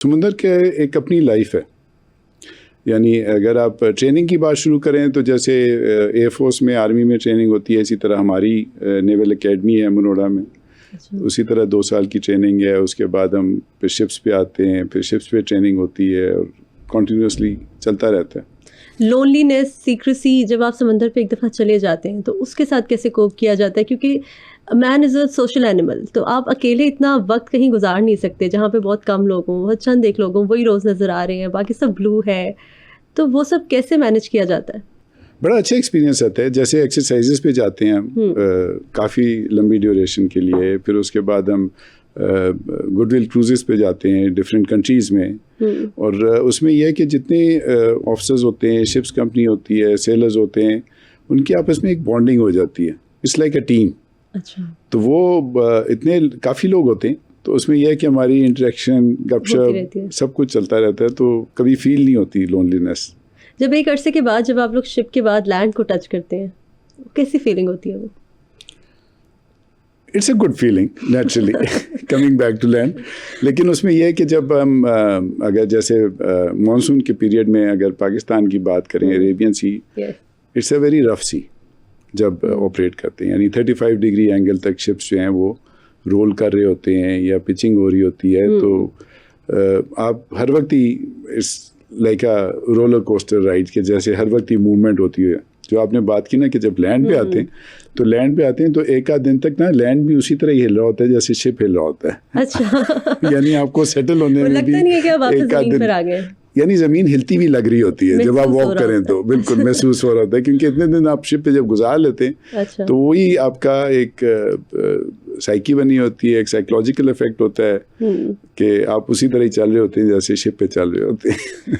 समुंदर के एक अपनी लाइफ है। यानी अगर आप ट्रेनिंग की बात शुरू करें तो जैसे एयरफोर्स में, आर्मी में ट्रेनिंग होती है, इसी तरह हमारी नेवल एकेडमी है मनोड़ा में। उसी तरह 2 साल की ट्रेनिंग है। उसके बाद हम फिर शिप्स पे आते हैं, फिर शिप्स पे ट्रेनिंग होती है और कॉन्टीन्यूसली चलता रहता है। लोनलीनेस, सीक्रेसी, जब आप समंदर पे एक दफ़ा चले जाते हैं तो उसके साथ कैसे कोप किया जाता है? क्योंकि man is a social animal, तो आप अकेले इतना वक्त कहीं गुजार नहीं सकते जहाँ पे बहुत कम लोग हों, बहुत चंद एक लोग हों, वही रोज़ नज़र आ रहे हैं, बाकी सब ब्लू है। तो वो सब कैसे मैनेज किया जाता है? बड़ा अच्छा एक्सपीरियंस आता है। जैसे एक्सरसाइजेस पे जाते हैं हम काफ़ी लंबी ड्यूरेशन के लिए, फिर उसके बाद हम गुडविल क्रूजेस पे जाते हैं डिफरेंट कंट्रीज़ में। और उसमें यह है कि जितने ऑफिसर्स होते हैं, शिप्स कंपनी होती है, सेलर्स होते हैं, उनकी आपस में एक बॉन्डिंग हो जाती है। It's like a team. अच्छा। तो वो इतने काफ़ी लोग होते हैं, तो उसमें यह है कि हमारी इंटरेक्शन, गपशप, सब कुछ चलता रहता है, तो कभी फील नहीं होती लोनलीनेस। जब एक अरसे के बाद, जब आप लोग शिप के बाद लैंड को टच करते हैं, कैसी फीलिंग होती है वो? It's a good feeling naturally coming back to land. लेकिन उसमें यह है कि जब हम अगर जैसे मानसून के पीरियड में अगर पाकिस्तान की बात करें, Arabian sea, it's a very rough sea जब ऑपरेट करते हैं। यानी 35 डिग्री एंगल तक शिप्स जो हैं वो रोल कर रहे होते हैं या पिचिंग हो रही होती है। तो आप हर वक्त ही it's like a roller coaster ride के जैसे हर वक्त ही मूवमेंट होती है। जो आपने बात की ना कि जब लैंड पे आते हैं, तो लैंड पे आते हैं तो एक आध दिन तक ना लैंड भी उसी तरह ही हिल रहा होता है जैसे शिप हिल रहा होता है। अच्छा। यानी आपको सेटल होने में भी नहीं है कि आप वापस एक आध ज़मीन दिन, पर आ गए। यानी ज़मीन हिलती भी लग रही होती है जब आप वॉक करें तो बिल्कुल महसूस हो रहा होता है, क्योंकि इतने दिन आप शिप पे जब गुजार लेते हैं। अच्छा। तो वही आपका एक साइकी बनी होती है, एक साइकोलॉजिकल इफेक्ट होता है कि आप उसी तरह ही चल रहे होते हैं जैसे शिप पे चल रहे होते हैं।